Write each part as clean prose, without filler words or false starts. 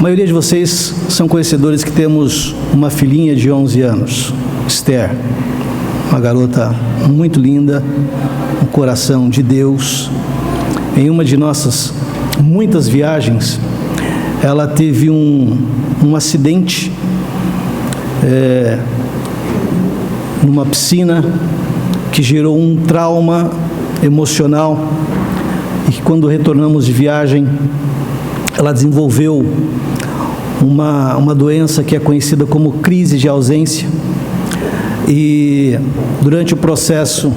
maioria de vocês são conhecedores que temos uma filhinha de 11 anos, Esther, uma garota muito linda, um coração de Deus. Em uma de nossas muitas viagens, ela teve um acidente numa piscina que gerou um trauma emocional, e que quando retornamos de viagem, ela desenvolveu uma doença que é conhecida como crise de ausência. E durante o processo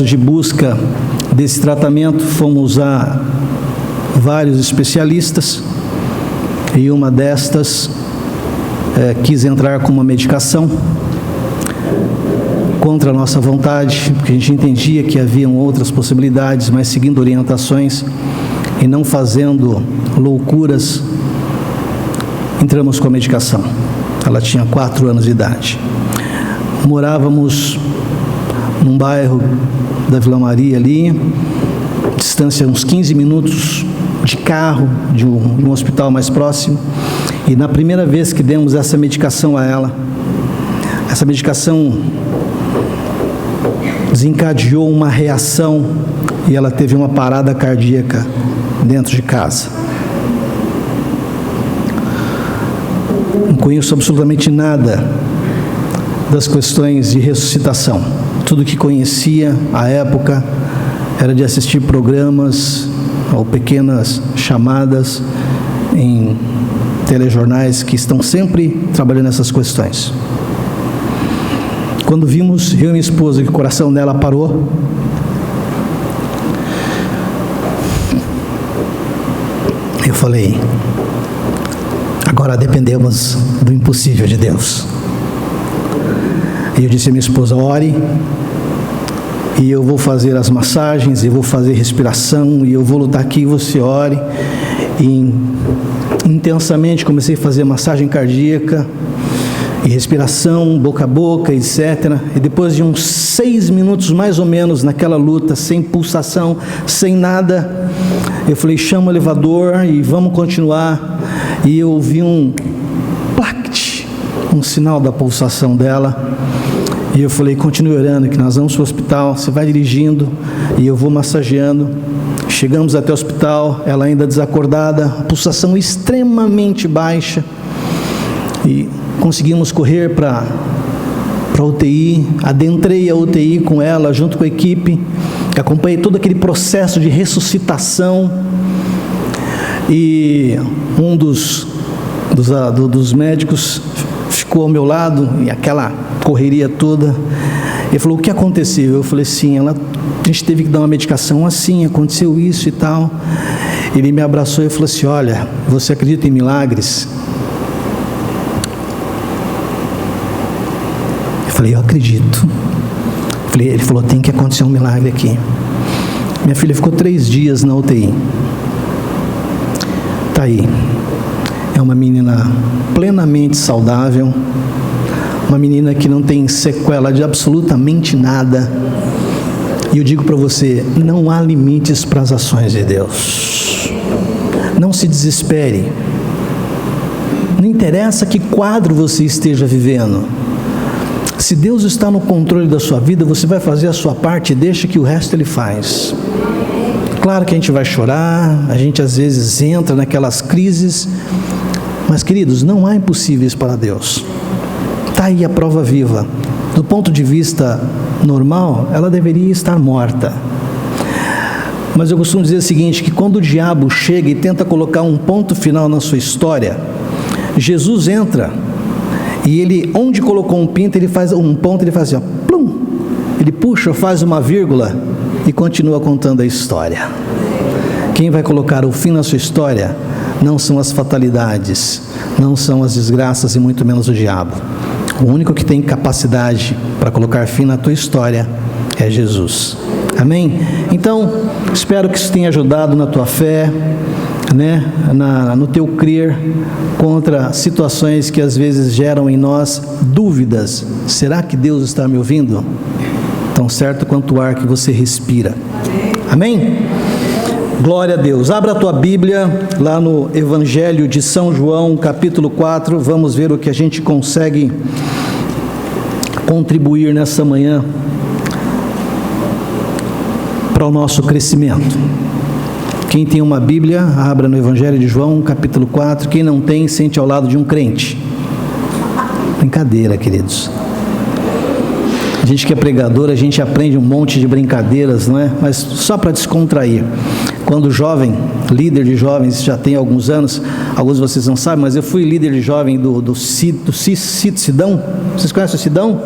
de busca desse tratamento, fomos a vários especialistas, e uma destas quis entrar com uma medicação contra a nossa vontade, porque a gente entendia que haviam outras possibilidades, mas seguindo orientações e não fazendo loucuras, entramos com a medicação. Ela tinha 4 anos de idade. Morávamos num bairro da Vila Maria ali, distância uns 15 minutos de carro de um hospital mais próximo. E na primeira vez que demos essa medicação a ela, essa medicação desencadeou uma reação e ela teve uma parada cardíaca dentro de casa. Não conheço absolutamente nada das questões de ressuscitação. Tudo que conhecia à época era de assistir programas ou pequenas chamadas em telejornais que estão sempre trabalhando nessas questões. Quando vimos, eu e minha esposa, que o coração dela parou, eu falei: agora dependemos do impossível de Deus. E eu disse à minha esposa: ore, e eu vou fazer as massagens, eu vou fazer respiração, e eu vou lutar aqui, e você ore. E intensamente comecei a fazer massagem cardíaca e respiração, boca a boca, etc. E depois de uns 6 minutos mais ou menos naquela luta, sem pulsação, sem nada, eu falei: chama o elevador e vamos continuar. E eu ouvi um plact, um sinal da pulsação dela. E eu falei: continue orando, que nós vamos para o hospital. Você vai dirigindo e eu vou massageando. Chegamos até o hospital, ela ainda desacordada, pulsação extremamente baixa. E conseguimos correr para a UTI, adentrei a UTI com ela, junto com a equipe, acompanhei todo aquele processo de ressuscitação. E um dos médicos ficou ao meu lado, e aquela correria toda. Ele falou: o que aconteceu? Eu falei: sim, a gente teve que dar uma medicação assim, aconteceu isso e tal. Ele me abraçou e falou assim: olha, você acredita em milagres? Eu falei: eu acredito. Ele falou: tem que acontecer um milagre aqui. Minha filha ficou 3 dias na UTI. Está aí. É uma menina plenamente saudável, uma menina que não tem sequela de absolutamente nada. E eu digo para você: não há limites para as ações de Deus. Não se desespere. Não interessa que quadro você esteja vivendo. Se Deus está no controle da sua vida, você vai fazer a sua parte e deixa que o resto Ele faz. Claro que a gente vai chorar, a gente às vezes entra naquelas crises, mas, queridos, não há impossíveis para Deus. Está aí a prova viva. Do ponto de vista normal, ela deveria estar morta. Mas eu costumo dizer o seguinte, que quando o diabo chega e tenta colocar um ponto final na sua história, Jesus entra e ele, onde colocou um ponto, ele faz assim, ó, plum, ele puxa, faz uma vírgula e continua contando a história. Quem vai colocar o fim na sua história não são as fatalidades, não são as desgraças e muito menos o diabo. O único que tem capacidade para colocar fim na tua história é Jesus. Amém? Então, espero que isso tenha ajudado na tua fé, né? No teu crer contra situações que às vezes geram em nós dúvidas. Será que Deus está me ouvindo? Tão certo quanto o ar que você respira. Amém? Glória a Deus. Abra a tua Bíblia lá no Evangelho de São João, capítulo 4. Vamos ver o que a gente consegue contribuir nessa manhã para o nosso crescimento. Quem tem uma Bíblia, abra no Evangelho de João, capítulo 4. Quem não tem, sente ao lado de um crente. Brincadeira, queridos. A gente que é pregador, a gente aprende um monte de brincadeiras, não é? Mas só para descontrair. Quando jovem, líder de jovens, já tem alguns anos, alguns de vocês não sabem, mas eu fui líder de jovem do Sidão. Vocês conhecem o Sidão?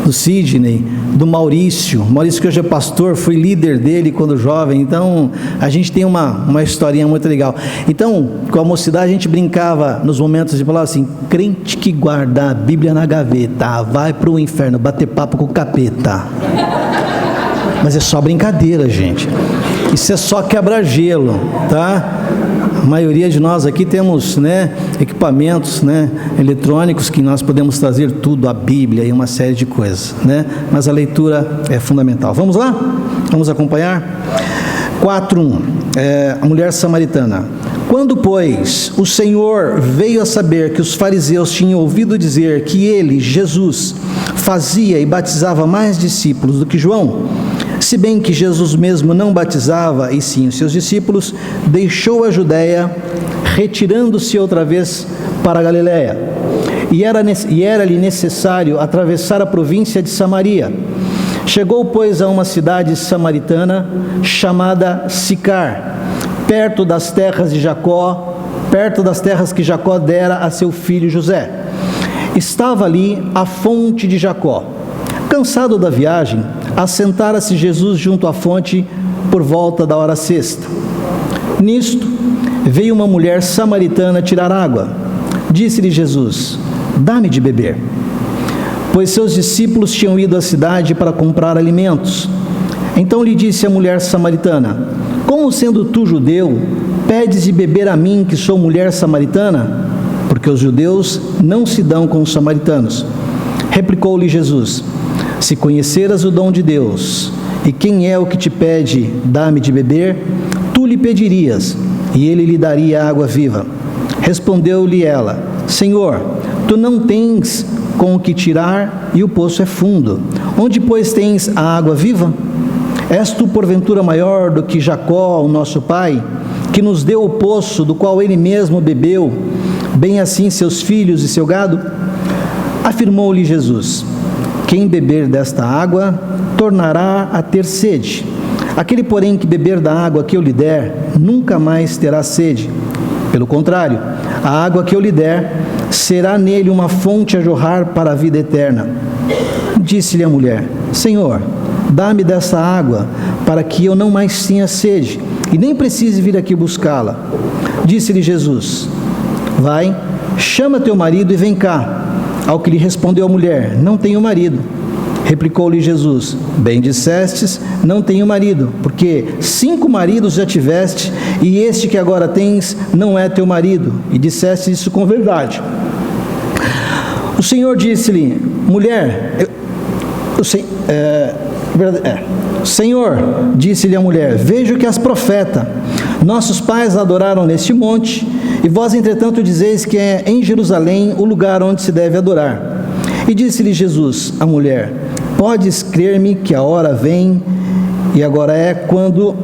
Do Sidney, do Maurício que hoje é pastor, fui líder dele quando jovem. Então a gente tem uma historinha muito legal. Então, com a mocidade a gente brincava nos momentos de falar assim: crente que guarda a Bíblia na gaveta vai para o inferno bater papo com o capeta. Mas é só brincadeira, gente. Isso é só quebra-gelo, tá? A maioria de nós aqui temos, equipamentos, eletrônicos que nós podemos trazer tudo, a Bíblia e uma série de coisas, Mas a leitura é fundamental. Vamos lá? Vamos acompanhar? 4:1, a mulher samaritana. Quando, pois, o Senhor veio a saber que os fariseus tinham ouvido dizer que ele, Jesus, fazia e batizava mais discípulos do que João, se bem que Jesus mesmo não batizava, e sim os seus discípulos, deixou a Judéia, retirando-se outra vez para a Galiléia. E era-lhe necessário atravessar a província de Samaria. Chegou, pois, a uma cidade samaritana chamada Sicar, perto das terras de Jacó, perto das terras que Jacó dera a seu filho José. Estava ali a fonte de Jacó. Cansado da viagem, assentara-se Jesus junto à fonte por volta da hora sexta. Nisto, veio uma mulher samaritana tirar água. Disse-lhe Jesus: dá-me de beber. Pois seus discípulos tinham ido à cidade para comprar alimentos. Então lhe disse a mulher samaritana: como sendo tu judeu, pedes de beber a mim, que sou mulher samaritana? Porque os judeus não se dão com os samaritanos. Replicou-lhe Jesus: se conheceras o dom de Deus, e quem é o que te pede, dá-me de beber, tu lhe pedirias, e ele lhe daria água viva. Respondeu-lhe ela: Senhor, tu não tens com o que tirar, e o poço é fundo. Onde, pois, tens a água viva? És tu, porventura, maior do que Jacó, o nosso pai, que nos deu o poço, do qual ele mesmo bebeu, bem assim seus filhos e seu gado? Afirmou-lhe Jesus: quem beber desta água, tornará a ter sede. Aquele, porém, que beber da água que eu lhe der, nunca mais terá sede. Pelo contrário, a água que eu lhe der, será nele uma fonte a jorrar para a vida eterna. Disse-lhe a mulher: Senhor, dá-me dessa água, para que eu não mais tenha sede, e nem precise vir aqui buscá-la. Disse-lhe Jesus: vai, chama teu marido e vem cá. Ao que lhe respondeu a mulher: não tenho marido. Replicou-lhe Jesus: bem dissestes, não tenho marido, porque 5 maridos já tiveste, e este que agora tens não é teu marido, e disseste isso com verdade. O Senhor disse-lhe: mulher, Senhor, disse-lhe a mulher: vejo que és profeta. Nossos pais adoraram neste monte, e vós, entretanto, dizeis que é em Jerusalém o lugar onde se deve adorar. E disse-lhe Jesus à mulher: podes crer-me que a hora vem, e agora é quando...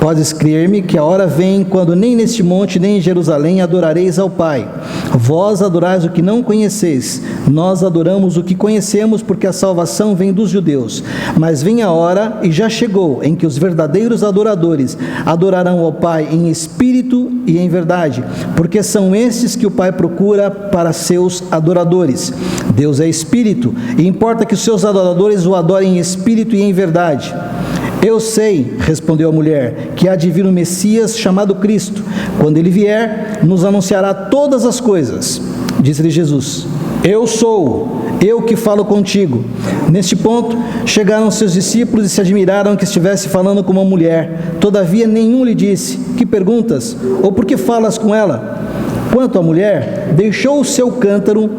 Podes crer-me que a hora vem, quando nem neste monte, nem em Jerusalém adorareis ao Pai. Vós adorais o que não conheceis, nós adoramos o que conhecemos, porque a salvação vem dos judeus. Mas vem a hora, e já chegou, em que os verdadeiros adoradores adorarão ao Pai em espírito e em verdade, porque são estes que o Pai procura para seus adoradores. Deus é espírito, e importa que os seus adoradores o adorem em espírito e em verdade. Eu sei, respondeu a mulher, que há de vir um Messias chamado Cristo. Quando ele vier, nos anunciará todas as coisas. Disse-lhe Jesus: eu sou, eu que falo contigo. Neste ponto, chegaram seus discípulos e se admiraram que estivesse falando com uma mulher. Todavia, nenhum lhe disse: que perguntas? Ou por que falas com ela? Quanto à mulher, deixou o seu cântaro,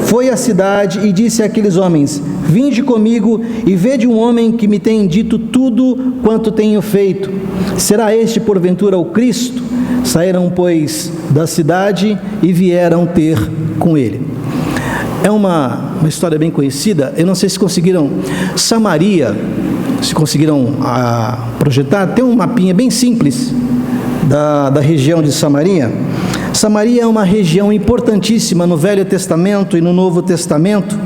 foi à cidade e disse àqueles homens: vinde comigo e vede um homem que me tem dito tudo quanto tenho feito. Será este porventura o Cristo? Saíram, pois, da cidade e vieram ter com ele. É uma história bem conhecida. Eu não sei se conseguiram Samaria, se conseguiram projetar. Tem um mapinha bem simples da região de Samaria. Samaria é uma região importantíssima no Velho Testamento e no Novo Testamento.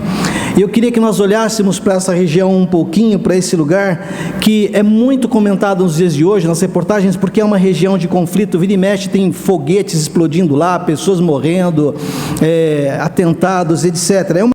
E eu queria que nós olhássemos para essa região um pouquinho, para esse lugar, que é muito comentado nos dias de hoje, nas reportagens, porque é uma região de conflito, vira e mexe, tem foguetes explodindo lá, pessoas morrendo, atentados, etc. É uma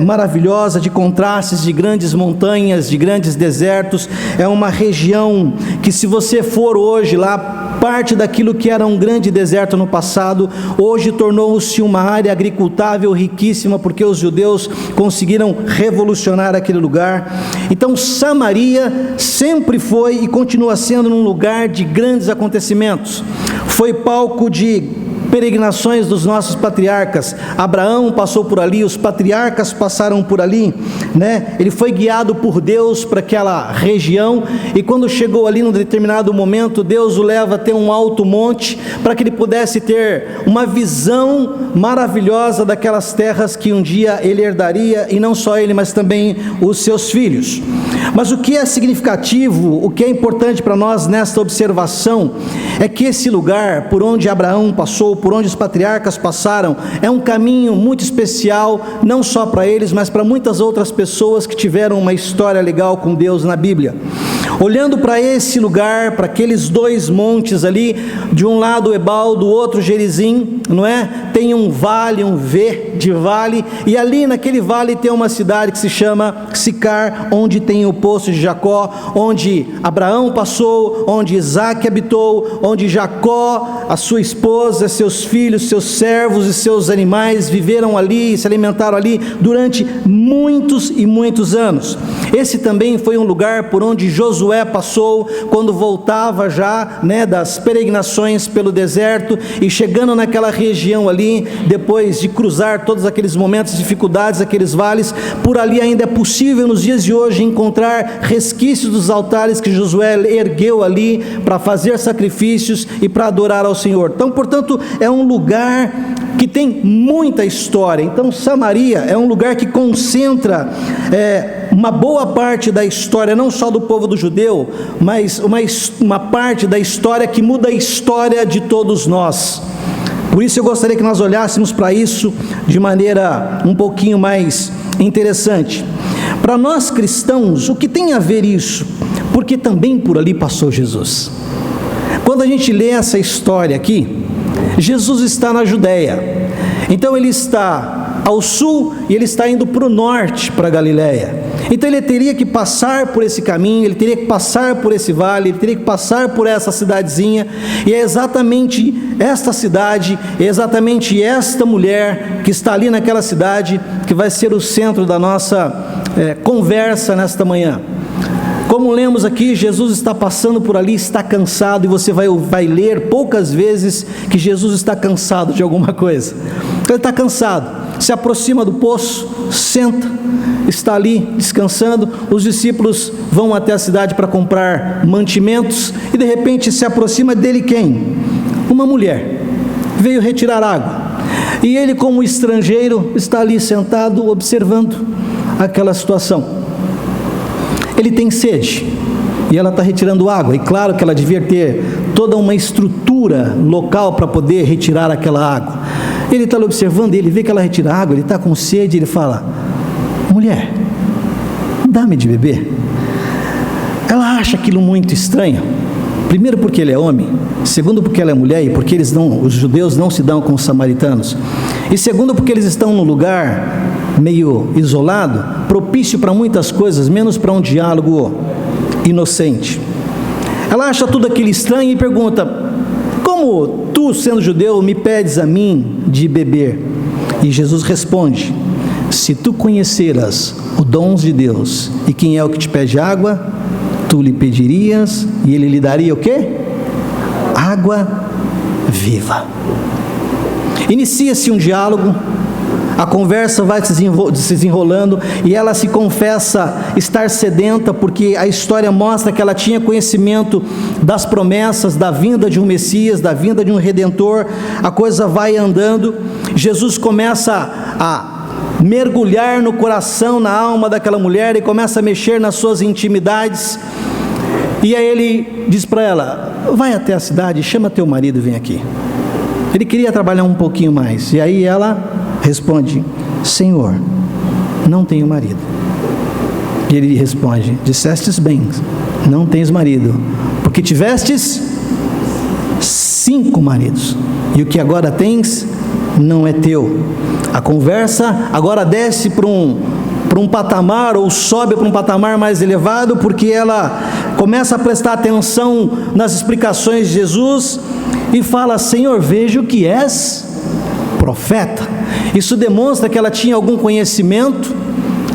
maravilhosa, de contrastes, de grandes montanhas, de grandes desertos. É uma região que, se você for hoje lá, parte daquilo que era um grande deserto no passado, hoje tornou-se uma área agricultável riquíssima, porque os judeus conseguiram revolucionar aquele lugar. Então Samaria sempre foi e continua sendo um lugar de grandes acontecimentos. Foi palco de peregrinações dos nossos patriarcas. Abraão passou por ali, os patriarcas passaram por ali, né? Ele foi guiado por Deus para aquela região, e quando chegou ali num determinado momento, Deus o leva até um alto monte, para que ele pudesse ter uma visão maravilhosa daquelas terras que um dia ele herdaria, e não só ele, mas também os seus filhos. Mas o que é significativo, o que é importante para nós nesta observação, é que esse lugar por onde Abraão passou, por onde os patriarcas passaram, é um caminho muito especial, não só para eles, mas para muitas outras pessoas que tiveram uma história legal com Deus na Bíblia. Olhando para esse lugar, para aqueles dois montes ali, de um lado Ebal, do outro Gerizim, não é? Tem um vale, um V de vale, e ali naquele vale tem uma cidade que se chama Sicar, onde tem o poço de Jacó, onde Abraão passou, onde Isaac habitou, onde Jacó, a sua esposa, seus filhos, seus servos e seus animais viveram ali, se alimentaram ali durante muitos e muitos anos. Esse também foi um lugar por onde Josué passou, quando voltava já, né, das peregrinações pelo deserto, e chegando naquela região ali, depois de cruzar todos aqueles momentos de dificuldades, aqueles vales, por ali ainda é possível nos dias de hoje encontrar resquícios dos altares que Josué ergueu ali para fazer sacrifícios e para adorar ao Senhor. Então, portanto, é um lugar que tem muita história. Então Samaria é um lugar que concentra uma boa parte da história, não só do povo do judeu, mas uma parte da história que muda a história de todos nós. Por isso eu gostaria que nós olhássemos para isso de maneira um pouquinho mais interessante. Para nós cristãos, o que tem a ver isso? Porque também por ali passou Jesus. Quando a gente lê essa história aqui, Jesus está na Judéia, então ele está ao sul e ele está indo para o norte, para a Galiléia. Então ele teria que passar por esse caminho, ele teria que passar por esse vale, ele teria que passar por essa cidadezinha, e é exatamente esta cidade, é exatamente esta mulher que está ali naquela cidade, que vai ser o centro da nossa conversa nesta manhã. Como lemos aqui, Jesus está passando por ali, está cansado, e você vai ler poucas vezes que Jesus está cansado de alguma coisa. Ele está cansado, se aproxima do poço, senta, está ali descansando. Os discípulos vão até a cidade para comprar mantimentos, e de repente se aproxima dele quem? Uma mulher, veio retirar água, e ele, como estrangeiro, está ali sentado observando aquela situação. Ele tem sede, e ela está retirando água, e claro que ela devia ter toda uma estrutura local para poder retirar aquela água. Ele está observando, ele vê que ela retira água, ele está com sede, ele fala: mulher, dá-me de beber. Ela acha aquilo muito estranho, primeiro porque ele é homem, segundo porque ela é mulher, e porque os judeus não se dão com os samaritanos, e segundo porque eles estão num lugar meio isolado, propício para muitas coisas, menos para um diálogo inocente. Ela acha tudo aquilo estranho e pergunta: como tu, sendo judeu, me pedes a mim de beber? E Jesus responde: se tu conheceras os dons de Deus e quem é o que te pede água, tu lhe pedirias e ele lhe daria o quê? Água viva. Inicia-se um diálogo, a conversa vai se desenrolando e ela se confessa estar sedenta, porque a história mostra que ela tinha conhecimento das promessas, da vinda de um Messias, da vinda de um Redentor. A coisa vai andando, Jesus começa a mergulhar no coração, na alma daquela mulher e começa a mexer nas suas intimidades. E aí ele diz para ela: vai até a cidade, chama teu marido e vem aqui. Ele queria trabalhar um pouquinho mais, e aí ela responde: Senhor, não tenho marido. E ele responde: dissestes bem, não tens marido, porque tivestes 5 maridos, e o que agora tens não é teu. A conversa agora desce para um patamar, ou sobe para um patamar mais elevado, porque ela começa a prestar atenção nas explicações de Jesus e fala: Senhor, vejo que és profeta. Isso demonstra que ela tinha algum conhecimento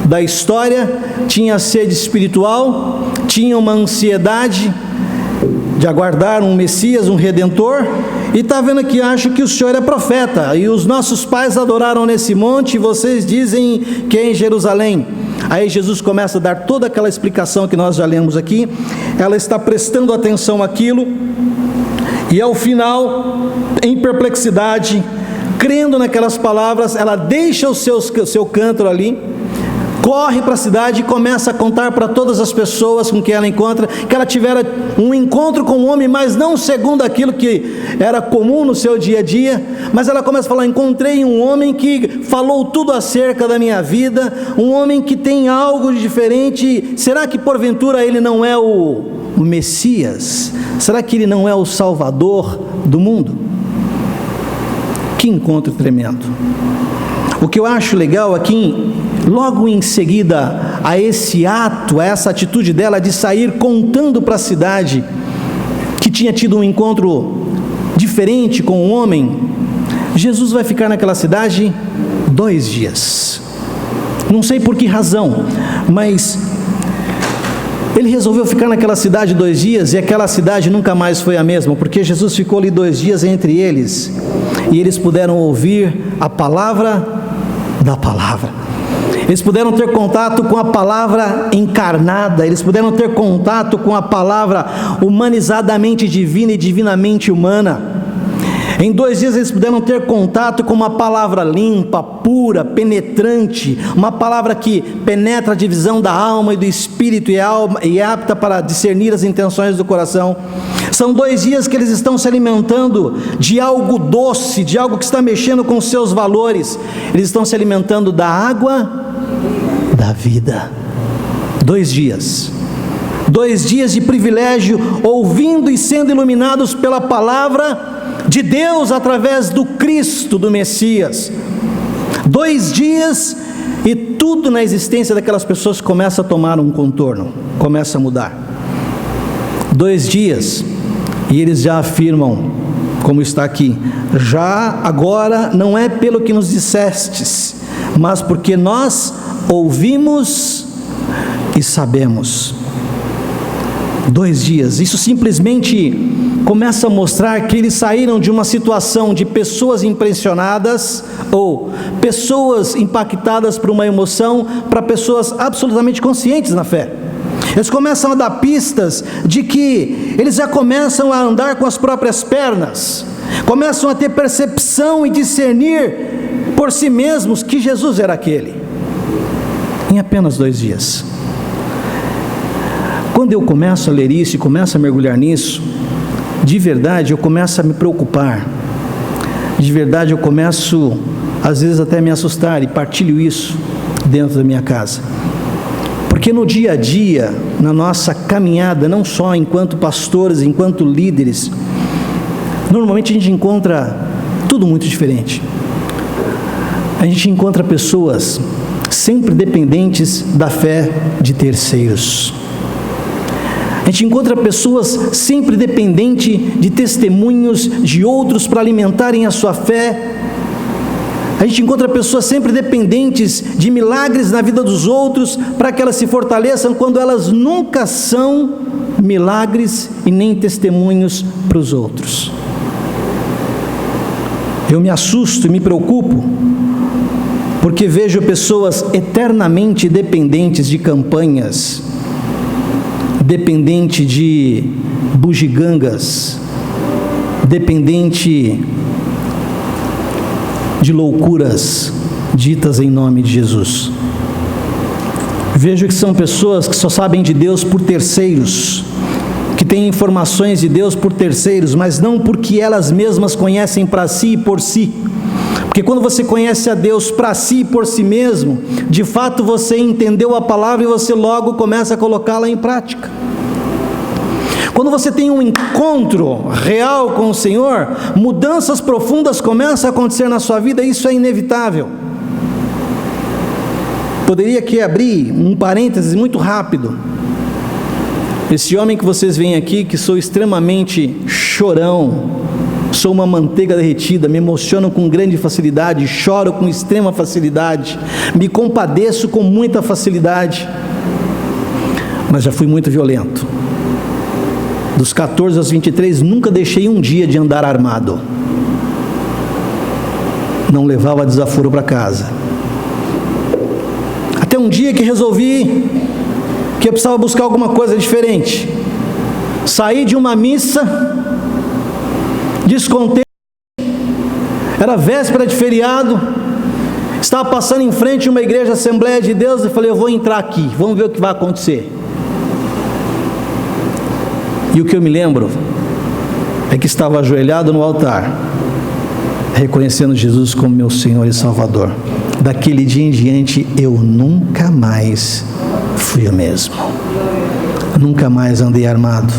da história, tinha sede espiritual, tinha uma ansiedade de aguardar um Messias, um Redentor, e está vendo aqui: acho que o Senhor é profeta, e os nossos pais adoraram nesse monte, e vocês dizem que é em Jerusalém. Aí Jesus começa a dar toda aquela explicação que nós já lemos aqui. Ela está prestando atenção àquilo, e ao final, em perplexidade, crendo naquelas palavras, ela deixa o seu cântaro ali, corre para a cidade e começa a contar para todas as pessoas com quem ela encontra, que ela tivera um encontro com um homem, mas não segundo aquilo que era comum no seu dia a dia, mas ela começa a falar: encontrei um homem que falou tudo acerca da minha vida, um homem que tem algo de diferente. Será que porventura ele não é o Messias? Será que ele não é o Salvador do mundo? Que encontro tremendo. O que eu acho legal aqui, logo em seguida a esse ato, a essa atitude dela de sair contando para a cidade que tinha tido um encontro diferente com um homem, Jesus vai ficar naquela cidade 2 dias. Não sei por que razão, mas ele resolveu ficar naquela cidade 2 dias, e aquela cidade nunca mais foi a mesma, porque Jesus ficou ali 2 dias entre eles, e eles puderam ouvir a palavra da palavra. Eles puderam ter contato com a palavra encarnada, eles puderam ter contato com a palavra humanizadamente divina e divinamente humana. Em 2 dias eles puderam ter contato com uma palavra limpa, pura, penetrante, uma palavra que penetra a divisão da alma e do espírito e é apta para discernir as intenções do coração. São 2 dias que eles estão se alimentando de algo doce, de algo que está mexendo com os seus valores. Eles estão se alimentando da água da vida. 2 dias. 2 dias de privilégio, ouvindo e sendo iluminados pela palavra de Deus através do Cristo, do Messias. 2 dias e tudo na existência daquelas pessoas começa a tomar um contorno, começa a mudar. 2 dias e eles já afirmam, como está aqui: já agora não é pelo que nos dissestes, mas porque nós ouvimos e sabemos. 2 dias, isso simplesmente começa a mostrar que eles saíram de uma situação de pessoas impressionadas ou pessoas impactadas por uma emoção para pessoas absolutamente conscientes na fé. Eles começam a dar pistas de que eles já começam a andar com as próprias pernas, começam a ter percepção e discernir por si mesmos que Jesus era aquele, em apenas 2 dias. Quando eu começo a ler isso e começo a mergulhar nisso, de verdade eu começo a me preocupar, de verdade eu começo às vezes até a me assustar, e partilho isso dentro da minha casa, porque no dia a dia, na nossa caminhada, não só enquanto pastores, enquanto líderes, normalmente a gente encontra tudo muito diferente. A gente encontra pessoas sempre dependentes da fé de terceiros. A gente encontra pessoas sempre dependentes de testemunhos de outros para alimentarem a sua fé. A gente encontra pessoas sempre dependentes de milagres na vida dos outros para que elas se fortaleçam, quando elas nunca são milagres e nem testemunhos para os outros. Eu me assusto e me preocupo, porque vejo pessoas eternamente dependentes de campanhas, dependente de bugigangas, dependente de loucuras ditas em nome de Jesus. Vejo que são pessoas que só sabem de Deus por terceiros, que têm informações de Deus por terceiros, mas não porque elas mesmas conhecem para si e por si. Porque quando você conhece a Deus para si e por si mesmo, de fato você entendeu a palavra e você logo começa a colocá-la em prática. Quando você tem um encontro real com o Senhor, mudanças profundas começam a acontecer na sua vida, isso é inevitável. Poderia aqui abrir um parênteses muito rápido. Esse homem que vocês veem aqui, que sou extremamente chorão, sou uma manteiga derretida, me emociono com grande facilidade, choro com extrema facilidade, me compadeço com muita facilidade, mas já fui muito violento. Dos 14 aos 23, nunca deixei um dia de andar armado. Não levava desaforo para casa. Até um dia que resolvi que eu precisava buscar alguma coisa diferente. Saí de uma missa, descontente, era véspera de feriado, estava passando em frente a uma igreja Assembleia de Deus e falei, eu vou entrar aqui, vamos ver o que vai acontecer. E o que eu me lembro é que estava ajoelhado no altar, reconhecendo Jesus como meu Senhor e Salvador. Daquele dia em diante, eu nunca mais fui o mesmo. Nunca mais andei armado.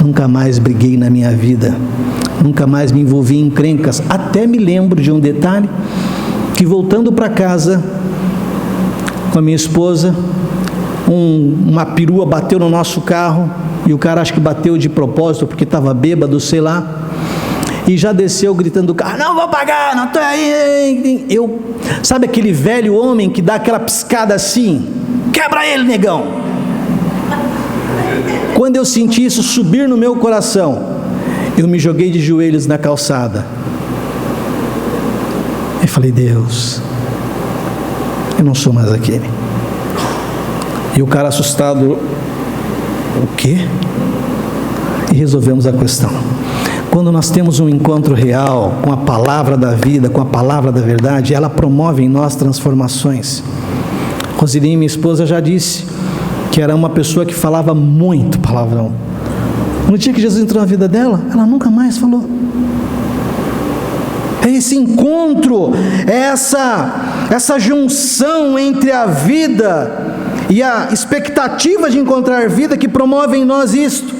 Nunca mais briguei na minha vida. Nunca mais me envolvi em encrencas. Até me lembro de um detalhe, que voltando para casa com a minha esposa, uma perua bateu no nosso carro, e o cara acho que bateu de propósito, porque estava bêbado, sei lá, e já desceu gritando do carro, não vou pagar, não estou aí. Sabe aquele velho homem que dá aquela piscada assim, quebra ele, negão. Quando eu senti isso subir no meu coração, eu me joguei de joelhos na calçada, e falei, Deus, eu não sou mais aquele. E o cara assustado, o quê? E resolvemos a questão. Quando nós temos um encontro real com a palavra da vida, com a palavra da verdade, ela promove em nós transformações. Rosilinha, minha esposa, já disse que era uma pessoa que falava muito palavrão. No dia que Jesus entrou na vida dela, ela nunca mais falou. É esse encontro, é essa junção entre a vida e a expectativa de encontrar vida que promove em nós isto.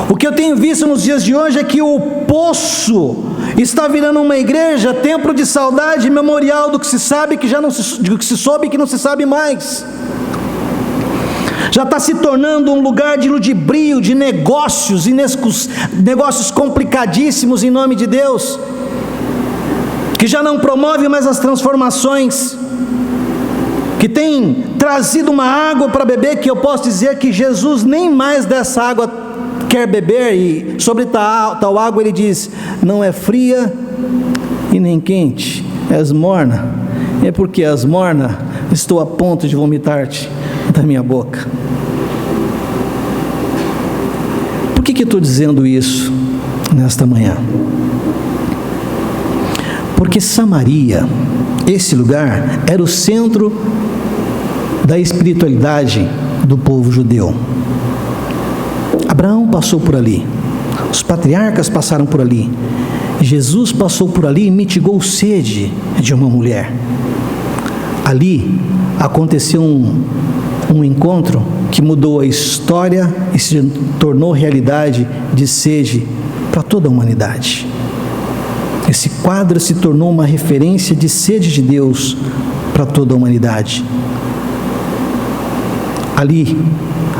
O que eu tenho visto nos dias de hoje é que o poço está virando uma igreja, templo de saudade, memorial do que se sabe, que já não se, do que se soube que não se sabe mais. Já está se tornando um lugar de ludibrio, de negócios, negócios complicadíssimos em nome de Deus, que já não promove mais as transformações, que tem trazido uma água para beber, que eu posso dizer que Jesus nem mais dessa água quer beber, e sobre tal água ele diz, não é fria e nem quente, és morna, é porque és morna, estou a ponto de vomitar-te da minha boca. Por que eu estou dizendo isso nesta manhã? Porque Samaria, esse lugar, era o centro da espiritualidade do povo judeu. Abraão passou por ali, os patriarcas passaram por ali, Jesus passou por ali e mitigou sede de uma mulher. Ali aconteceu um encontro que mudou a história e se tornou realidade de sede para toda a humanidade. Esse quadro se tornou uma referência de sede de Deus para toda a humanidade. Ali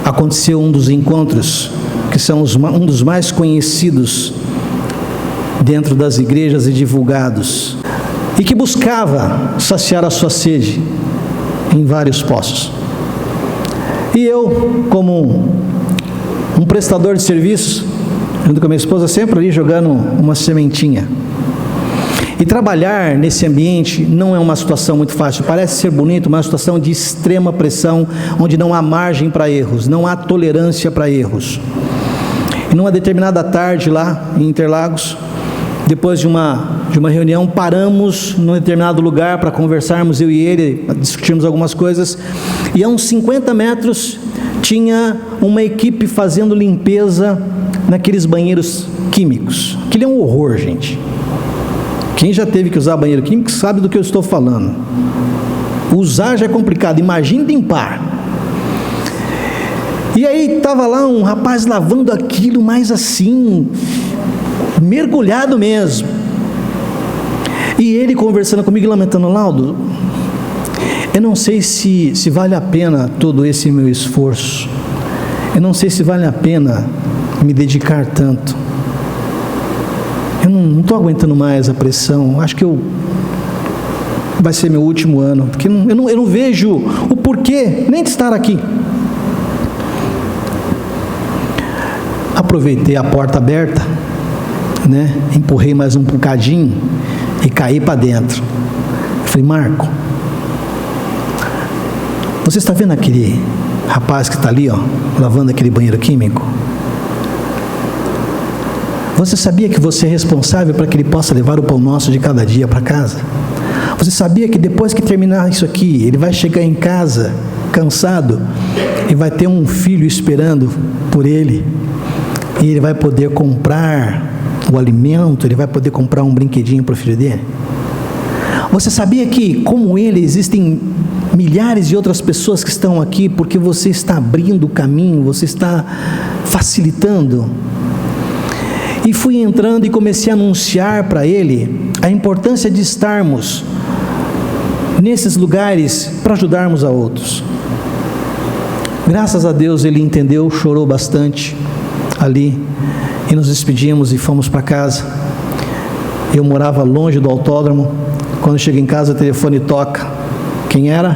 aconteceu um dos encontros que são um dos mais conhecidos dentro das igrejas e divulgados, e que buscava saciar a sua sede em vários poços. E eu, como um prestador de serviços, junto com a minha esposa, sempre ali jogando uma sementinha. E trabalhar nesse ambiente não é uma situação muito fácil. Parece ser bonito, mas é uma situação de extrema pressão, onde não há margem para erros, não há tolerância para erros. E numa determinada tarde lá em Interlagos, depois de uma reunião, paramos num determinado lugar para conversarmos, eu e ele, discutirmos algumas coisas, e a uns 50 metros tinha uma equipe fazendo limpeza naqueles banheiros químicos. Aquilo é um horror, gente. Quem já teve que usar banheiro químico sabe do que eu estou falando. Usar já é complicado, imagine limpar. E aí estava lá um rapaz lavando aquilo, mas assim, mergulhado mesmo. E ele conversando comigo, lamentando: Laudo, eu não sei se vale a pena todo esse meu esforço. Eu não sei se vale a pena me dedicar tanto. Eu não estou aguentando mais a pressão. Acho que vai ser meu último ano, porque eu não vejo o porquê nem de estar aqui. Aproveitei a porta aberta, né? Empurrei mais um bocadinho e caí para dentro. Eu falei: Marco, você está vendo aquele rapaz que está ali, ó, lavando aquele banheiro químico? Você sabia que você é responsável para que ele possa levar o pão nosso de cada dia para casa? Você sabia que depois que terminar isso aqui, ele vai chegar em casa cansado e vai ter um filho esperando por ele, e ele vai poder comprar o alimento, ele vai poder comprar um brinquedinho para o filho dele? Você sabia que, como ele, existem milhares de outras pessoas que estão aqui porque você está abrindo o caminho, você está facilitando? E fui entrando e comecei a anunciar para ele a importância de estarmos nesses lugares para ajudarmos a outros. Graças a Deus ele entendeu, chorou bastante ali, e nos despedimos e fomos para casa. Eu morava longe do autódromo. Quando chego em casa, o telefone toca. Quem era?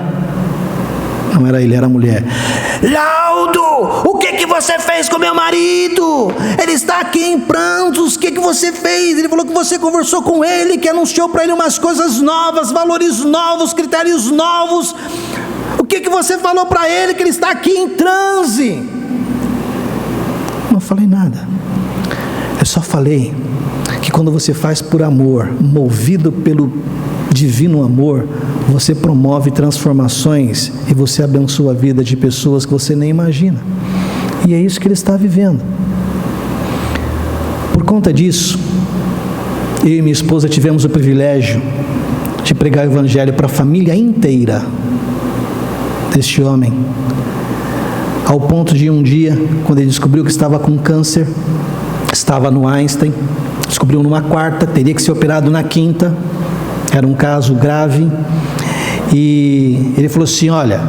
Não era ele, era a mulher. Laudo, o que você fez com meu marido? Ele está aqui em prantos. O que você fez? Ele falou que você conversou com ele, que anunciou para ele umas coisas novas, valores novos, critérios novos. O que você falou para ele? Que ele está aqui em transe. Não falei nada. Eu só falei que quando você faz por amor, movido pelo divino amor, você promove transformações e você abençoa a vida de pessoas que você nem imagina. E é isso que ele está vivendo. Por conta disso, eu e minha esposa tivemos o privilégio de pregar o evangelho para a família inteira deste homem, ao ponto de um dia, quando ele descobriu que estava com câncer, estava no Einstein, descobriu numa quarta, teria que ser operado na quinta, era um caso grave, e ele falou assim: olha,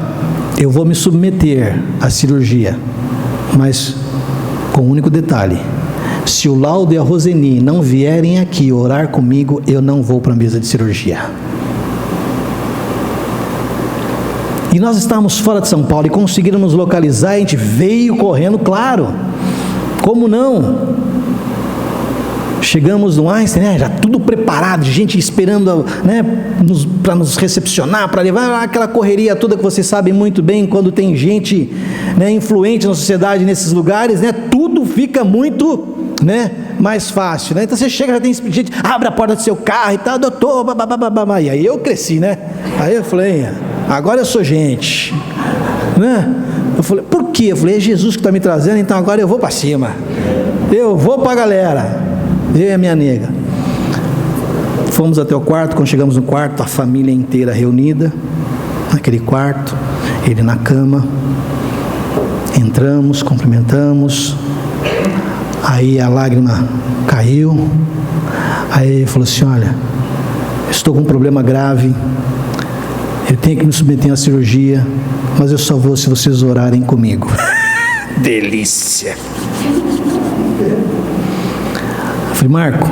eu vou me submeter à cirurgia, mas com um único detalhe: se o Laudo e a Roseni não vierem aqui orar comigo, eu não vou para a mesa de cirurgia. E nós estávamos fora de São Paulo e conseguiram nos localizar, e a gente veio correndo, claro, como não? Chegamos no Einstein, né, já tudo preparado, gente esperando, né, para nos recepcionar, para levar aquela correria toda que vocês sabem muito bem, quando tem gente, né, influente na sociedade nesses lugares, né, tudo fica muito, né, mais fácil, né? Então você chega, já tem gente, abre a porta do seu carro e tal, doutor, babababá. E aí eu cresci, né? Aí eu falei: agora eu sou gente, né? Eu falei: por quê? Eu falei: é Jesus que está me trazendo, então agora eu vou para cima, eu vou para a galera. Eu e a minha nega fomos até o quarto. Quando chegamos no quarto, a família inteira reunida naquele quarto, ele na cama. Entramos, cumprimentamos, aí a lágrima caiu. Aí ele falou assim: olha, estou com um problema grave, eu tenho que me submeter à cirurgia, mas eu só vou se vocês orarem comigo. Delícia! Eu falei: Marco,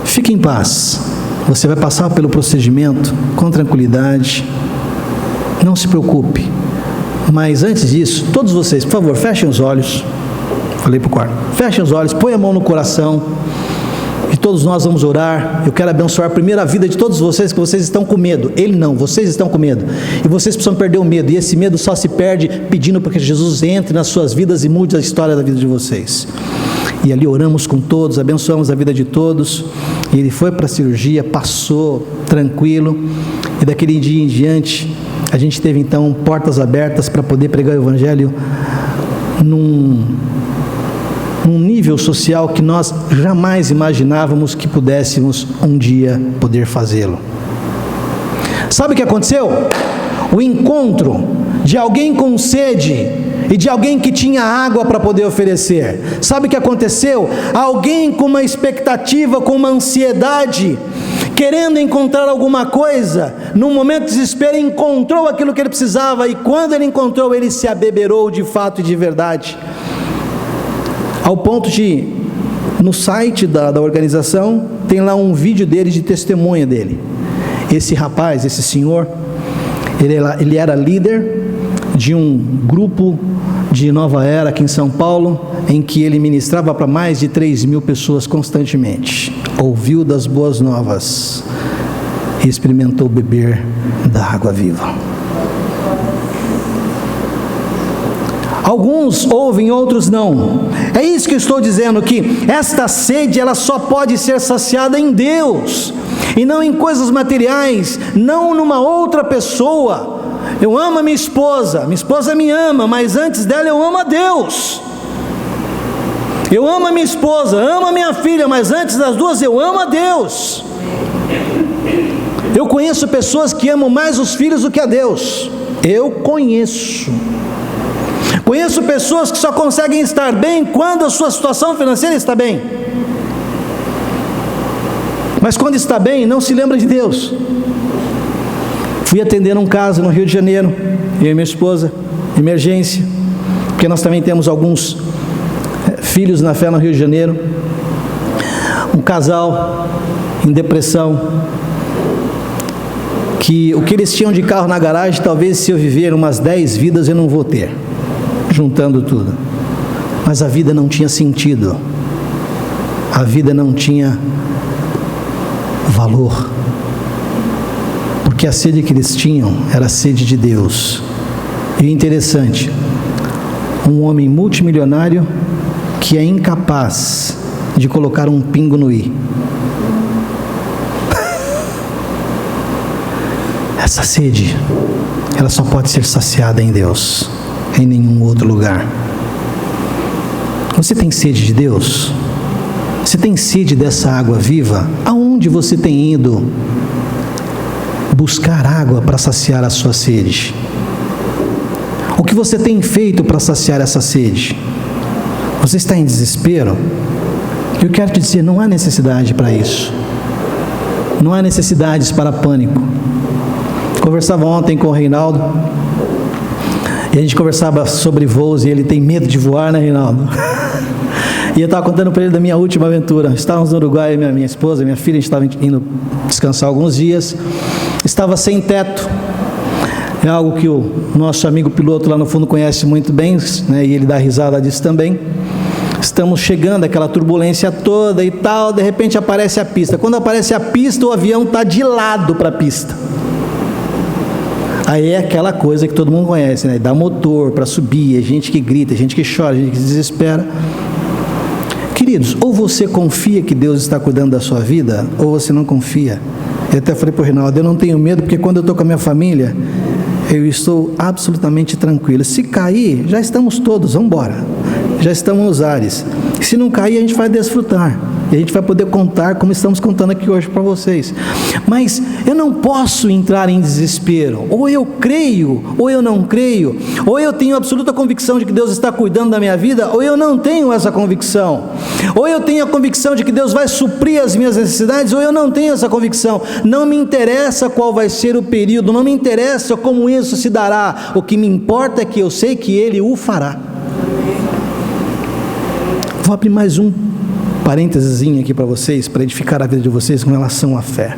fique em paz, você vai passar pelo procedimento com tranquilidade, não se preocupe, mas antes disso, todos vocês, por favor, fechem os olhos. Falei para o quarto: fechem os olhos, põe a mão no coração, e todos nós vamos orar. Eu quero abençoar primeiro a vida de todos vocês, que vocês estão com medo. Ele não, vocês estão com medo. E vocês precisam perder o medo. E esse medo só se perde pedindo para que Jesus entre nas suas vidas e mude a história da vida de vocês. E ali oramos com todos, abençoamos a vida de todos. E ele foi para a cirurgia, passou tranquilo. E daquele dia em diante, a gente teve então portas abertas para poder pregar o Evangelho num nível social que nós jamais imaginávamos que pudéssemos um dia poder fazê-lo. Sabe o que aconteceu? O encontro de alguém com sede e de alguém que tinha água para poder oferecer. Sabe o que aconteceu? Alguém com uma expectativa, com uma ansiedade, querendo encontrar alguma coisa, num momento de desespero, encontrou aquilo que ele precisava, e quando ele encontrou, ele se abeberou de fato e de verdade. Ao ponto de, no site da organização, tem lá um vídeo dele, de testemunha dele. Esse rapaz, esse senhor, ele era líder de um grupo de Nova Era aqui em São Paulo, em que ele ministrava para mais de 3.000 pessoas constantemente. Ouviu das boas novas e experimentou beber da água viva. Alguns ouvem, outros não. É isso que eu estou dizendo, que esta sede, ela só pode ser saciada em Deus, e não em coisas materiais, não numa outra pessoa. Eu amo a minha esposa me ama, mas antes dela eu amo a Deus. Eu amo a minha esposa, amo a minha filha, mas antes das duas eu amo a Deus. Eu conheço pessoas que amam mais os filhos do que a Deus. Eu conheço pessoas que só conseguem estar bem quando a sua situação financeira está bem, mas quando está bem, não se lembra de Deus. Fui atender um caso no Rio de Janeiro, eu e minha esposa, emergência, porque nós também temos alguns filhos na fé no Rio de Janeiro. Um casal em depressão, que o que eles tinham de carro na garagem, talvez se eu viver umas 10 vidas eu não vou ter, juntando tudo. Mas a vida não tinha sentido, a vida não tinha valor, porque a sede que eles tinham era a sede de Deus. E interessante, um homem multimilionário que é incapaz de colocar um pingo no i. Essa sede, ela só pode ser saciada em Deus, em nenhum outro lugar. Você tem sede de Deus? Você tem sede dessa água viva? Aonde você tem ido buscar água para saciar a sua sede? O que você tem feito para saciar essa sede? Você está em desespero? Eu quero te dizer, não há necessidade para isso. Não há necessidades para pânico. Conversava ontem com o Reinaldo, e a gente conversava sobre voos, e ele tem medo de voar, né, Reinaldo? E eu estava contando para ele da minha última aventura. Estávamos no Uruguai, minha esposa, minha filha, a gente estava indo descansar alguns dias, estava sem teto. É algo que o nosso amigo piloto lá no fundo conhece muito bem, né, e ele dá risada disso também. Estamos chegando, aquela turbulência toda e tal, de repente aparece a pista. Quando aparece a pista, o avião está de lado para a pista. Aí é aquela coisa que todo mundo conhece, né? Dá motor para subir, é gente que grita, é gente que chora, é gente que se desespera. Queridos, ou você confia que Deus está cuidando da sua vida, ou você não confia. Eu até falei para o Reinaldo, eu não tenho medo, porque quando eu estou com a minha família, eu estou absolutamente tranquilo. Se cair, já estamos todos, vamos embora. Já estamos nos ares. Se não cair, a gente vai desfrutar. E a gente vai poder contar como estamos contando aqui hoje para vocês. Mas eu não posso entrar em desespero. Ou eu creio, ou eu não creio. Ou eu tenho absoluta convicção de que Deus está cuidando da minha vida, ou eu não tenho essa convicção. Ou eu tenho a convicção de que Deus vai suprir as minhas necessidades, ou eu não tenho essa convicção. Não me interessa qual vai ser o período, não me interessa como isso se dará. O que me importa é que eu sei que Ele o fará. Vou abrir mais um parênteses aqui para vocês, para edificar a vida de vocês com relação à fé.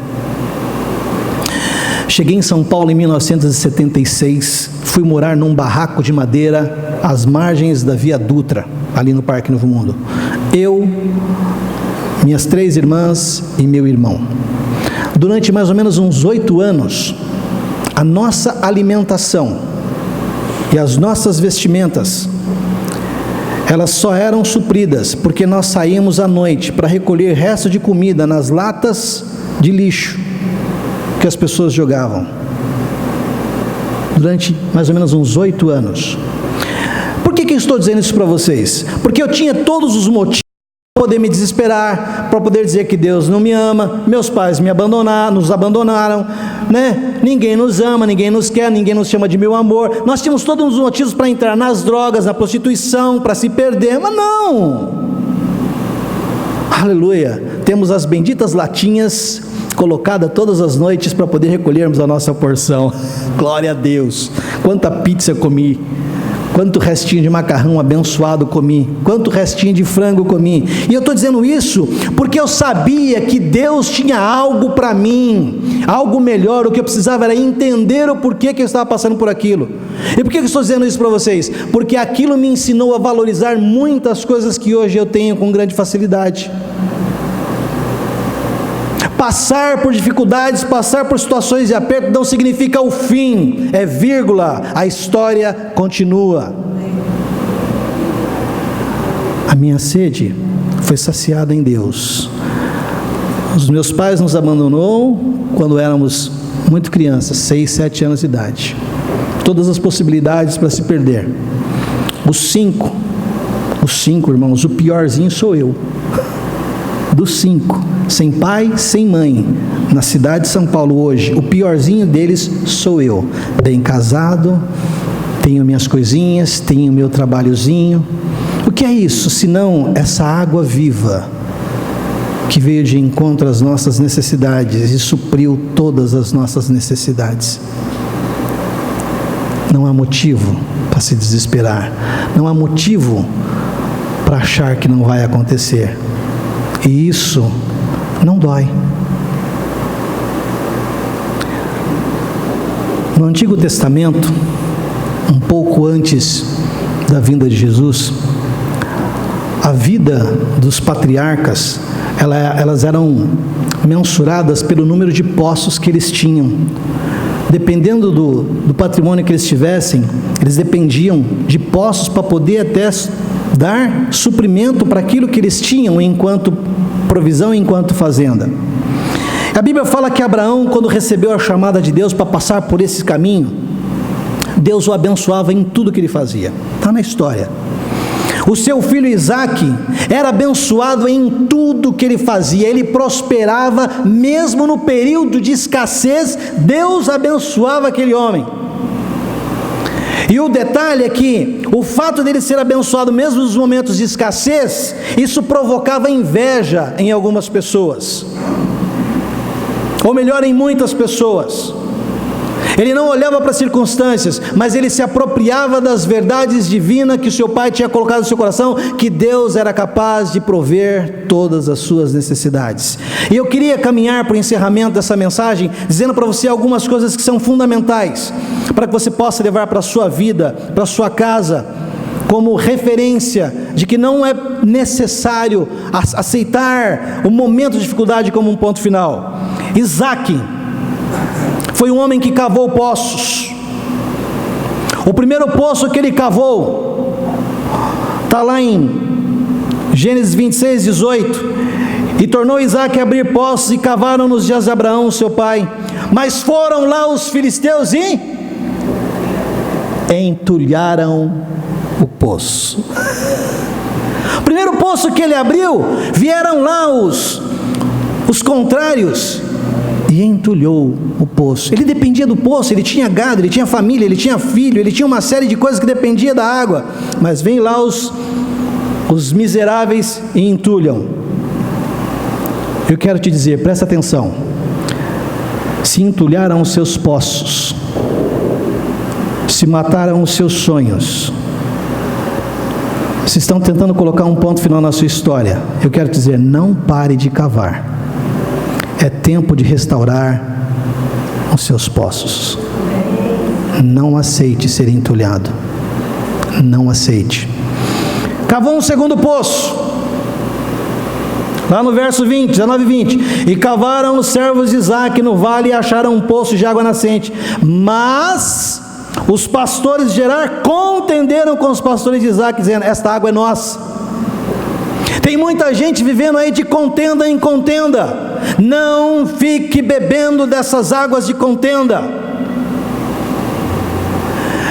Cheguei em São Paulo em 1976, fui morar num barraco de madeira às margens da Via Dutra, ali no Parque Novo Mundo. Eu, minhas 3 irmãs e meu irmão. Durante mais ou menos uns 8 anos, a nossa alimentação e as nossas vestimentas, elas só eram supridas porque nós saímos à noite para recolher resto de comida nas latas de lixo que as pessoas jogavam. Durante mais ou menos uns 8 anos. Por que eu estou dizendo isso para vocês? Porque eu tinha todos os motivos para poder me desesperar, para poder dizer que Deus não me ama, meus pais nos abandonaram, né? Ninguém nos ama, ninguém nos quer, ninguém nos chama de meu amor. Nós tínhamos todos os motivos para entrar nas drogas, na prostituição, para se perder, mas não. Aleluia. Temos as benditas latinhas colocadas todas as noites para poder recolhermos a nossa porção. Glória a Deus. Quanta pizza eu comi. Quanto restinho de macarrão abençoado comi, quanto restinho de frango comi. E eu estou dizendo isso porque eu sabia que Deus tinha algo para mim, algo melhor. O que eu precisava era entender o porquê que eu estava passando por aquilo. E por que eu estou dizendo isso para vocês? Porque aquilo me ensinou a valorizar muitas coisas que hoje eu tenho com grande facilidade. Passar por dificuldades, passar por situações de aperto não significa o fim, é vírgula, a história continua. A minha sede foi saciada em Deus. Os meus pais nos abandonou quando éramos muito crianças, 6, 7 anos de idade. Todas as possibilidades para se perder. Os cinco, irmãos, o piorzinho sou eu. Dos 5, sem pai, sem mãe, na cidade de São Paulo hoje, o piorzinho deles sou eu. Bem casado, tenho minhas coisinhas, tenho meu trabalhozinho. O que é isso, senão essa água viva, que veio de encontro às nossas necessidades e supriu todas as nossas necessidades? Não há motivo para se desesperar, não há motivo para achar que não vai acontecer. E isso não dói. No Antigo Testamento, um pouco antes da vinda de Jesus, a vida dos patriarcas, elas eram mensuradas pelo número de poços que eles tinham. Dependendo do patrimônio que eles tivessem, eles dependiam de poços para poder até dar suprimento para aquilo que eles tinham enquanto provisão, enquanto fazenda. A Bíblia fala que Abraão, quando recebeu a chamada de Deus para passar por esse caminho, Deus o abençoava em tudo que ele fazia. Está na história. O seu filho Isaque era abençoado em tudo que ele fazia, ele prosperava mesmo no período de escassez. Deus abençoava aquele homem. E o detalhe é que o fato dele ser abençoado mesmo nos momentos de escassez, isso provocava inveja em algumas pessoas, ou melhor, em muitas pessoas. Ele não olhava para as circunstâncias, mas ele se apropriava das verdades divinas que o seu pai tinha colocado no seu coração, que Deus era capaz de prover todas as suas necessidades. E eu queria caminhar para o encerramento dessa mensagem, dizendo para você algumas coisas que são fundamentais, para que você possa levar para a sua vida, para a sua casa, como referência de que não é necessário aceitar o momento de dificuldade como um ponto final. Isaque foi um homem que cavou poços. O primeiro poço que ele cavou está lá em Gênesis 26, 18. E tornou Isaque a abrir poços, e cavaram nos dias de Abraão, seu pai. Mas foram lá os filisteus e entulharam o poço. O primeiro poço que ele abriu, vieram lá os contrários e entulhou o poço. Ele dependia do poço, ele tinha gado, ele tinha família, ele tinha filho, ele tinha uma série de coisas que dependia da água. Mas vem lá os miseráveis e entulham. Eu quero te dizer, presta atenção. Se entulharam os seus poços, se mataram os seus sonhos, se estão tentando colocar um ponto final na sua história, eu quero te dizer, não pare de cavar. É tempo de restaurar os seus poços. Não aceite ser entulhado. Não aceite. Cavou um segundo poço. Lá no verso 20, 19 e 20. E cavaram os servos de Isaque no vale e acharam um poço de água nascente. Mas os pastores de Gerar contenderam com os pastores de Isaque, dizendo: esta água é nossa. Tem muita gente vivendo aí de contenda em contenda. Não fique bebendo dessas águas de contenda.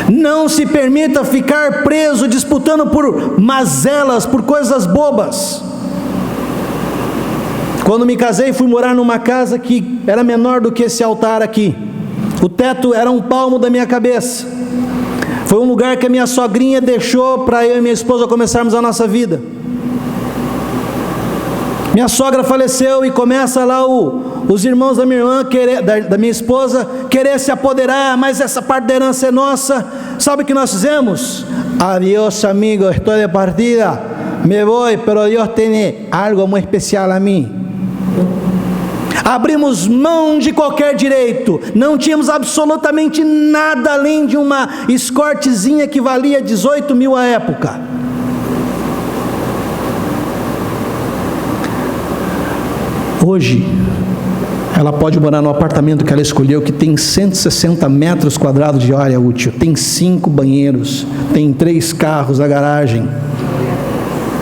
Não se permita ficar preso disputando por mazelas, por coisas bobas. Quando me casei, fui morar numa casa que era menor do que esse altar aqui. O teto era um palmo da minha cabeça. Foi um lugar que a minha sogrinha deixou para eu e minha esposa começarmos a nossa vida. Minha sogra faleceu e começa lá os irmãos da minha irmã, da minha esposa, querer se apoderar, mas essa parte da herança é nossa. Sabe o que nós fizemos? Adiós, amigo, estou de partida, me voy, pero Deus tem algo muito especial a mim. Abrimos mão de qualquer direito, não tínhamos absolutamente nada além de uma escortezinha que valia 18 mil à época. Hoje, ela pode morar no apartamento que ela escolheu, que tem 160 metros quadrados de área útil, tem 5 banheiros, tem 3 carros na garagem.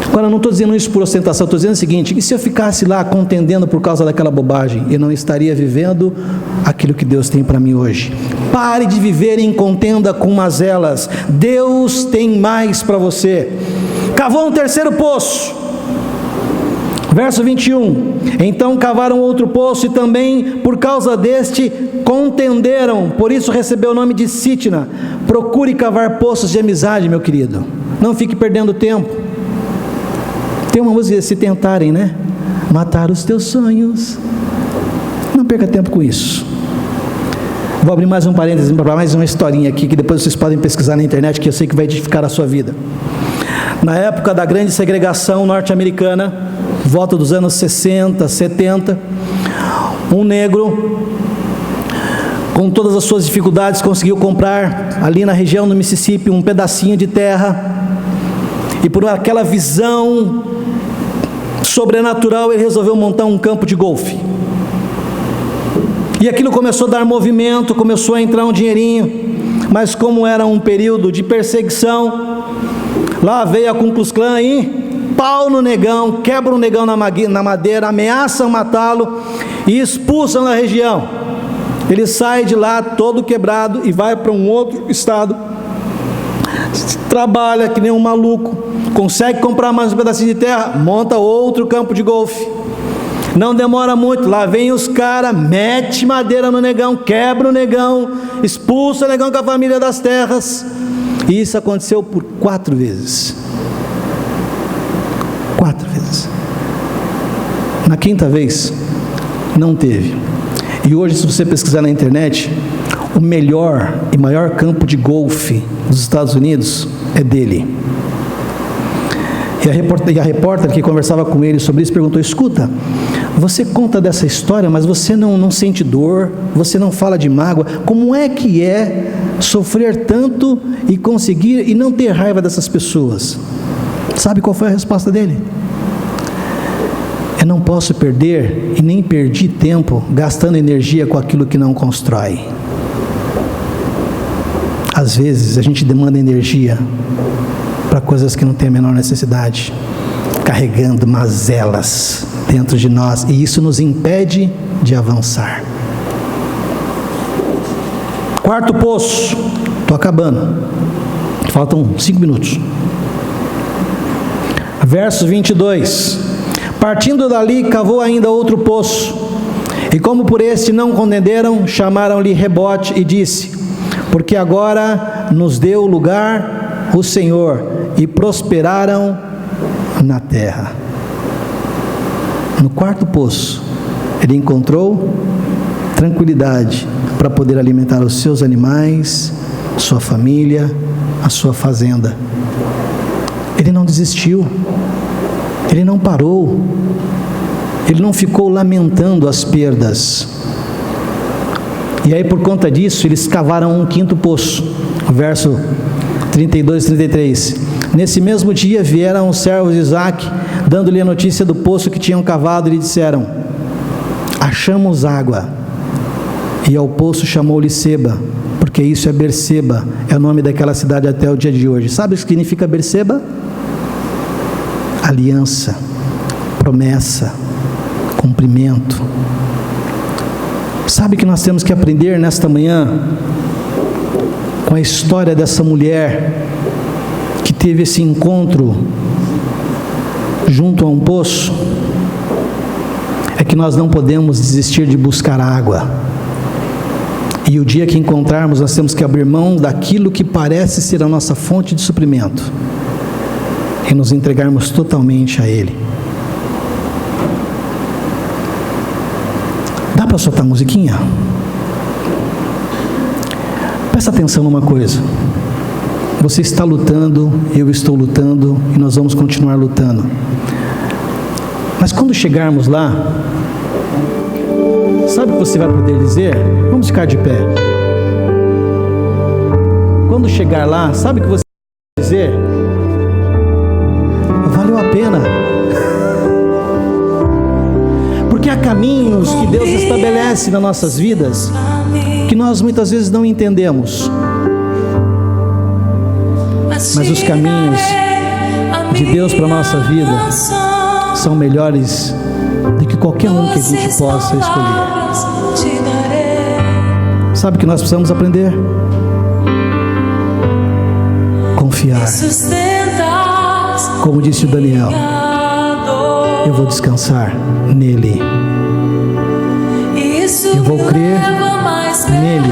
Agora, não estou dizendo isso por ostentação, estou dizendo o seguinte: e se eu ficasse lá contendendo por causa daquela bobagem, eu não estaria vivendo aquilo que Deus tem para mim hoje. Pare de viver em contenda com mazelas. Deus tem mais para você. Cavou um terceiro poço. Verso 21, então cavaram outro poço e também por causa deste contenderam, por isso recebeu o nome de Sitna. Procure cavar poços de amizade, meu querido, não fique perdendo tempo. Tem uma música, se tentarem, né? Matar os teus sonhos, não perca tempo com isso. Vou abrir mais um parênteses para mais uma historinha aqui, que depois vocês podem pesquisar na internet, que eu sei que vai edificar a sua vida. Na época da grande segregação norte-americana, volta dos anos 60, 70, um negro, com todas as suas dificuldades, conseguiu comprar ali na região do Mississippi um pedacinho de terra, e por aquela visão sobrenatural ele resolveu montar um campo de golfe. E aquilo começou a dar movimento, começou a entrar um dinheirinho, mas como era um período de perseguição, lá veio a Ku Klux Klan e pau no negão, quebra o negão na madeira, ameaçam matá-lo e expulsam da região. Ele sai de lá todo quebrado e vai para um outro estado, trabalha que nem um maluco, consegue comprar mais um pedacinho de terra, monta outro campo de golfe. Não demora muito, lá vem os caras, mete madeira no negão, quebra o negão, expulsa o negão com a família das terras. E isso aconteceu por 4 vezes. 4 vezes. Na 5ª vez, não teve. E hoje, se você pesquisar na internet, o melhor e maior campo de golfe dos Estados Unidos é dele. E a repórter que conversava com ele sobre isso perguntou: escuta, você conta dessa história, mas você não sente dor, você não fala de mágoa, como é que é sofrer tanto e conseguir e não ter raiva dessas pessoas? Sabe qual foi a resposta dele? Eu não posso perder e nem perdi tempo gastando energia com aquilo que não constrói. Às vezes a gente demanda energia para coisas que não tem a menor necessidade, carregando mazelas dentro de nós, e isso nos impede de avançar. 4º poço, estou acabando, faltam 5 minutos. Verso 22, partindo dali, cavou ainda outro poço, e como por este não contenderam, chamaram-lhe Rebote e disse: porque agora nos deu lugar o Senhor, e prosperaram na terra. No 4º poço, ele encontrou tranquilidade para poder alimentar os seus animais, sua família, a sua fazenda. Ele não desistiu, ele não parou, ele não ficou lamentando as perdas. E aí, por conta disso, eles cavaram um 5º poço, verso 32 e 33. Nesse mesmo dia vieram os servos de Isaque, dando-lhe a notícia do poço que tinham cavado, e lhe disseram: achamos água. E ao poço chamou-lhe Seba, porque isso é Berseba, é o nome daquela cidade até o dia de hoje. Sabe o que significa Berseba? Aliança, promessa, cumprimento. Sabe que nós temos que aprender nesta manhã com a história dessa mulher que teve esse encontro junto a um poço? É que nós não podemos desistir de buscar água. E o dia que encontrarmos, nós temos que abrir mão daquilo que parece ser a nossa fonte de suprimento e nos entregarmos totalmente a Ele. Dá para soltar a musiquinha? Presta atenção numa coisa. Você está lutando, eu estou lutando, e nós vamos continuar lutando. Mas quando chegarmos lá, sabe o que você vai poder dizer? Vamos ficar de pé. Quando chegar lá, sabe o que você vai dizer? Valeu a pena. Porque há caminhos que Deus estabelece nas nossas vidas que nós muitas vezes não entendemos. Mas os caminhos de Deus para a nossa vida são melhores do que qualquer um que a gente possa escolher. Sabe o que nós precisamos aprender? Confiar. Como disse o Daniel, eu vou descansar nele. Eu vou crer nele,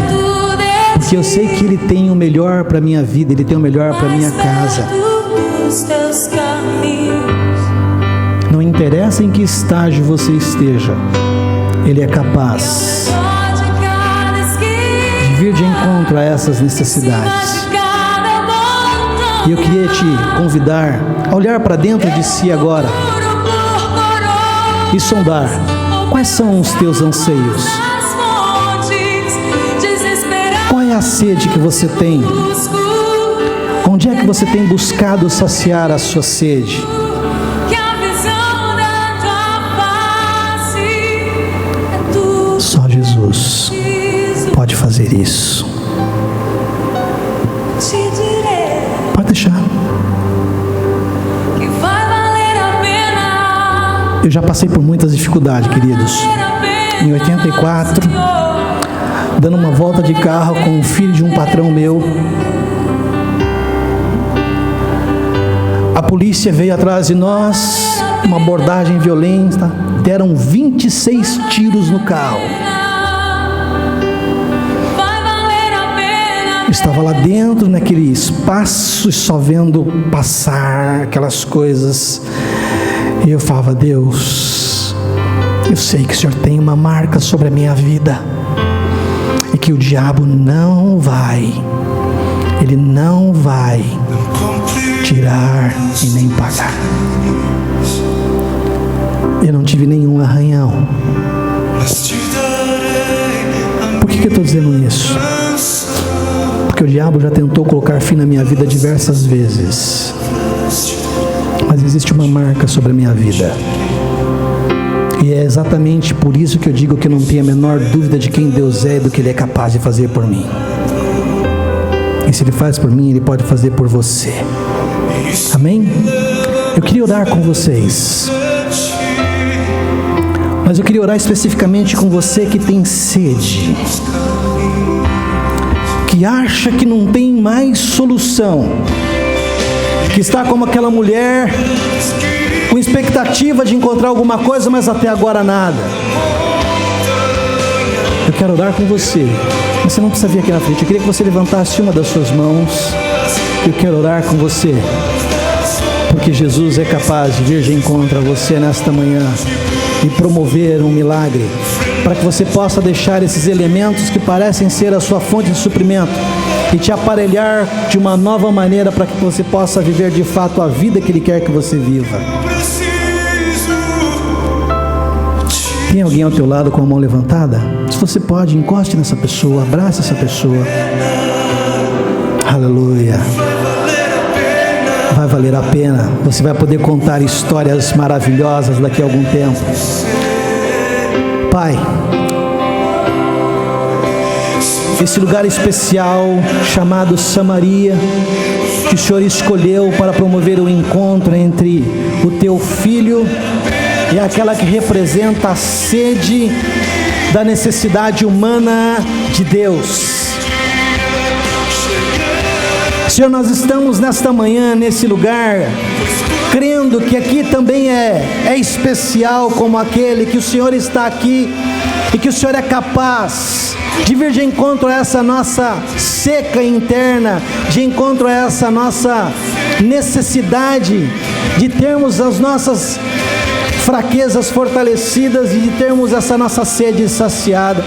porque eu sei que Ele tem o melhor para a minha vida, Ele tem o melhor para a minha casa. Não interessa em que estágio você esteja, Ele é capaz de vir de encontro a essas necessidades. E eu queria te convidar a olhar para dentro de si agora e sondar quais são os teus anseios. Qual é a sede que você tem? Onde é que você tem buscado saciar a sua sede? Só Jesus pode fazer isso. Pode deixar. Eu já passei por muitas dificuldades, queridos. Em 84, dando uma volta de carro com o filho de um patrão meu, a polícia veio atrás de nós, uma abordagem violenta, deram 26 tiros no carro. Eu estava lá dentro, naquele espaço, e só vendo passar aquelas coisas. E eu falava: Deus, eu sei que o Senhor tem uma marca sobre a minha vida, e que o diabo ele não vai tirar e nem pagar. Eu não tive nenhum arranhão. Por que eu estou dizendo isso? Porque o diabo já tentou colocar fim na minha vida diversas vezes. Mas existe uma marca sobre a minha vida. E é exatamente por isso que eu digo que eu não tenho a menor dúvida de quem Deus é e do que Ele é capaz de fazer por mim. E se Ele faz por mim, Ele pode fazer por você. Amém? Eu queria orar com vocês. Mas eu queria orar especificamente com você que tem sede, que acha que não tem mais solução, que está como aquela mulher, com expectativa de encontrar alguma coisa, mas até agora nada. Eu quero orar com você. Você não precisa vir aqui na frente. Eu queria que você levantasse uma das suas mãos. Eu quero orar com você, porque Jesus é capaz de vir de encontro a você nesta manhã e promover um milagre, para que você possa deixar esses elementos que parecem ser a sua fonte de suprimento e te aparelhar de uma nova maneira, para que você possa viver de fato a vida que Ele quer que você viva. Tem alguém ao teu lado com a mão levantada? Se você pode, encoste nessa pessoa, abrace essa pessoa. Aleluia. vai valer a pena. Você vai poder contar histórias maravilhosas daqui a algum tempo. Pai, esse lugar especial chamado Samaria, que o Senhor escolheu para promover o encontro entre o teu filho e aquela que representa a sede da necessidade humana de Deus. Senhor, nós estamos nesta manhã, nesse lugar, crendo que aqui também é especial como aquele, que o Senhor está aqui e que o Senhor é capaz de vir de encontro a essa nossa seca interna, de encontro a essa nossa necessidade de termos as nossas fraquezas fortalecidas e de termos essa nossa sede saciada.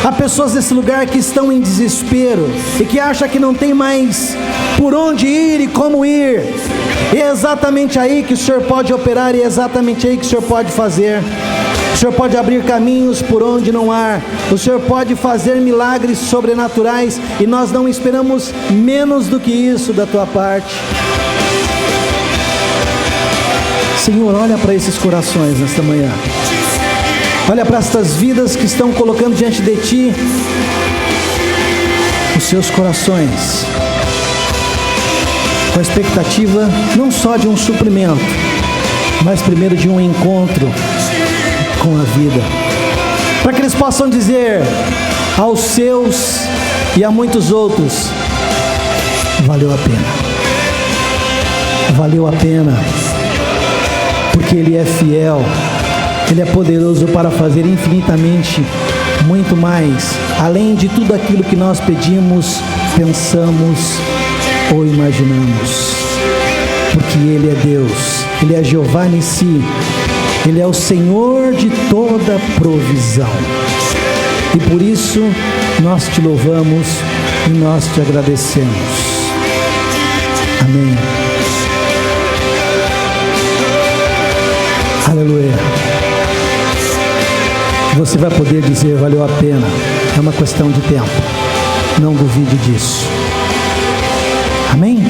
Há pessoas nesse lugar que estão em desespero e que acham que não tem mais por onde ir e como ir. E é exatamente aí que o Senhor pode operar, e é exatamente aí que o Senhor pode fazer. O Senhor pode abrir caminhos por onde não há. O Senhor pode fazer milagres sobrenaturais, e nós não esperamos menos do que isso da tua parte. Senhor, olha para esses corações nesta manhã. Olha para estas vidas que estão colocando diante de Ti os seus corações, com a expectativa não só de um suprimento, mas primeiro de um encontro com a vida, para que eles possam dizer aos seus e a muitos outros: valeu a pena, valeu a pena, porque Ele é fiel, Ele é poderoso para fazer infinitamente muito mais, além de tudo aquilo que nós pedimos, pensamos ou imaginamos, porque Ele é Deus, Ele é Jeová Nissi, Ele é o Senhor de toda provisão, e por isso nós Te louvamos e nós Te agradecemos. Amém. Aleluia. Você vai poder dizer: valeu a pena. É uma questão de tempo, não duvide disso. Amém?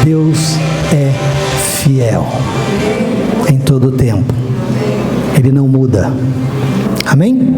Deus é fiel em todo o tempo, Ele não muda. Amém?